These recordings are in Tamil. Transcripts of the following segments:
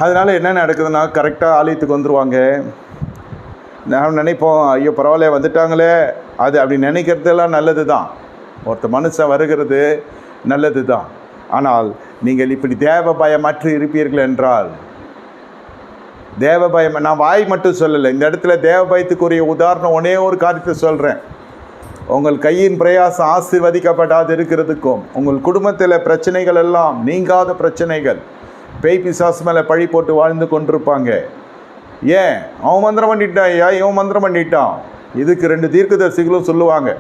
அதனால் என்ன நடக்குதுன்னா கரெக்டாக ஆலயத்துக்கு வந்துடுவாங்க. நாம் நினைப்போம், ஐயோ பரவாயில்ல வந்துட்டாங்களே, அது அப்படி நினைக்கிறதெல்லாம் நல்லது தான். ஒருத்த மனுஷன் வருகிறது நல்லது தான். ஆனால் நீங்கள் இப்படி தேவ பயமற்று இருப்பீர்கள் என்றால், தேவ பயம், நான் வாய் மட்டும் சொல்லலை, இந்த இடத்துல தேவ பயத்துக்குரிய உதாரணம் ஒரே ஒரு காரியத்தை சொல்கிறேன். உங்கள் கையின் பிரயாசம் ஆசீர்வதிக்கப்படாது இருக்கிறதுக்கும், உங்கள் குடும்பத்தில் பிரச்சனைகள் எல்லாம் நீங்காத பிரச்சனைகள், பேய் பிசாசு மேலே பழி போட்டு வாழ்ந்து கொண்டிருப்பாங்க. ஏன் அவன் மந்திரம் பண்ணிட்டான், ஐயா இவன் மந்திரம் பண்ணிட்டான். இதுக்கு 2 தீர்க்கதரிசிகளும் சொல்லுவாங்க.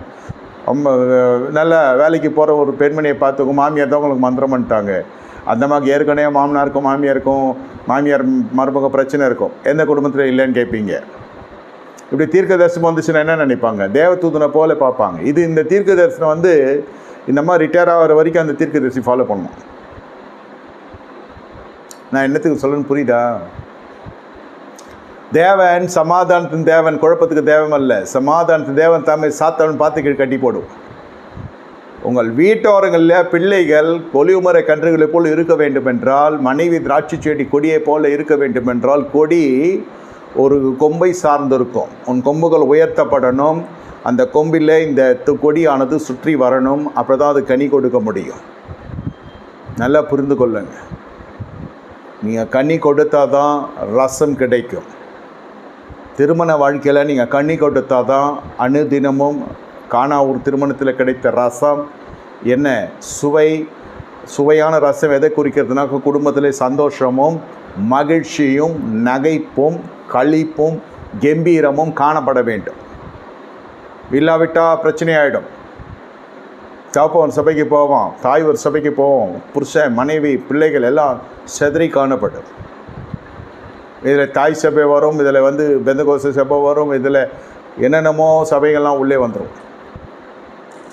நல்ல வேலைக்கு போகிற ஒரு பெண்மணியை பார்த்துக்கோ, மாமியார் தான் உங்களுக்கு மந்திரம் பண்ணிட்டாங்க. அந்த மாதிரி ஏற்கனவே மாமனாருக்கும் மாமியார் மருமக பிரச்சனை இருக்கும். எந்த குடும்பத்தில் இல்லைன்னு கேட்பீங்க. இப்படி தீர்க்க தரிசனம் வந்துச்சுன்னா என்ன நினைப்பாங்க? தேவதூதனை போல பார்ப்பாங்க. இந்த தீர்க்க தரிசனம் இந்த மாதிரி ரிட்டையர் ஆகிற வரைக்கும் அந்த தீர்க்க தரிசி ஃபாலோ பண்ணணும். நான் என்னத்துக்கு சொல்லணும்னு புரியுதா? தேவன் சமாதானத்தின் தேவன், குழப்பத்துக்கு தேவன் அல்ல. சமாதானத்தின் தேவன் தாமே சாத்தான்னு பார்த்து கட்டி போடும். உங்கள் வீட்டோரங்களில் பிள்ளைகள் ஒலிவுமறை கன்றுகளை போல் இருக்க வேண்டும் என்றால், மனைவி திராட்சை செடி கொடியை போல் இருக்க வேண்டும் என்றால், கொடி ஒரு கொம்பை சார்ந்திருக்கும். உன் கொம்புகள் உயர்த்தப்படணும். அந்த கொம்பில் இந்த கொடியானது சுற்றி வரணும். அப்போ தான் அது கனி கொடுக்க முடியும். நல்லா புரிந்து கொள்ளுங்க. நீங்கள் கனி கொடுத்தால் தான் ரசம் கிடைக்கும். திருமண வாழ்க்கையில் நீங்கள் கனி கொடுத்தால் தான் அனுதினமும் ஒரு திருமணத்தில் கிடைத்த ரசம் என்ன சுவையான ரசம் எதை குறிக்கிறதுனாக்க குடும்பத்தில் சந்தோஷமும் மகிழ்ச்சியும் நகைப்பும் களிப்பும் கம்பீரமும் காணப்பட வேண்டும். இல்லாவிட்டால் பிரச்சனை ஆகிடும். தகப்பன் சபைக்கு போவோம், தாய் ஒரு சபைக்கு போவோம், புருஷன் மனைவி பிள்ளைகள் எல்லாம் செதறி காணப்படும். இதில் தாய் சபை வரும், இதில் பெந்தகோஸ்து சபை வரும், இதில் என்னென்னமோ சபைகள்லாம் உள்ளே வந்துடும்.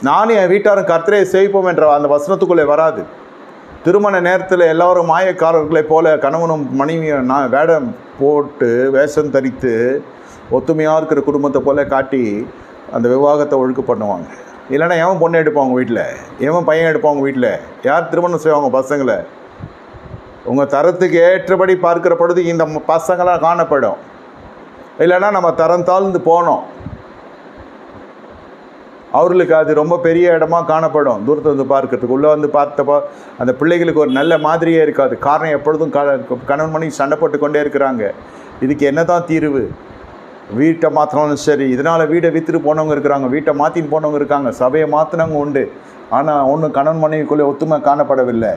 நானும் என் வீட்டாரும் கர்த்தரை சேவிப்போம் என்ற அந்த வசனத்துக்குள்ளே வராது. திருமண நேரத்தில் எல்லோரும் மாயக்காரர்களைப் போல கணவனும் மனைவியும் வேடம் போட்டு வேஷம் தரித்து ஒத்துமையாக இருக்கிற குடும்பத்தை போல காட்டி அந்த விவாகத்தை ஒழுக்கு பண்ணுவாங்க. இல்லைன்னா எவன் பொண்ணு எடுப்பாங்க வீட்டில், எவன் பையன் எடுப்பாங்க வீட்டில், யார் திருமணம் செய்வாங்க பசங்களை? உங்கள் தரத்துக்கு ஏற்றபடி பார்க்குற பொழுது இந்த பசங்களாம் காணப்படும். இல்லைன்னா நம்ம தரம் தாழ்ந்து போனோம், அவர்களுக்கு அது ரொம்ப பெரிய இடமா காணப்படும். தூரத்தை பார்க்கறதுக்கு உள்ளே பார்த்தப்போ அந்த பிள்ளைகளுக்கு ஒரு நல்ல மாதிரியே இருக்காது. காரணம் எப்பொழுதும் கணவன் மணி சண்டை போட்டு கொண்டே இருக்கிறாங்க. இதுக்கு என்ன தான் தீர்வு? வீட்டை மாற்றினாலும் சரி. இதனால் வீடை விற்றுட்டு போனவங்க இருக்கிறாங்க, வீட்டை மாற்றின்னு போனவங்க இருக்காங்க, சபையை மாற்றினவங்க உண்டு. ஆனால் ஒன்றும் கணவன் மனைவிக்குள்ளே ஒத்துமை காணப்படவில்லை.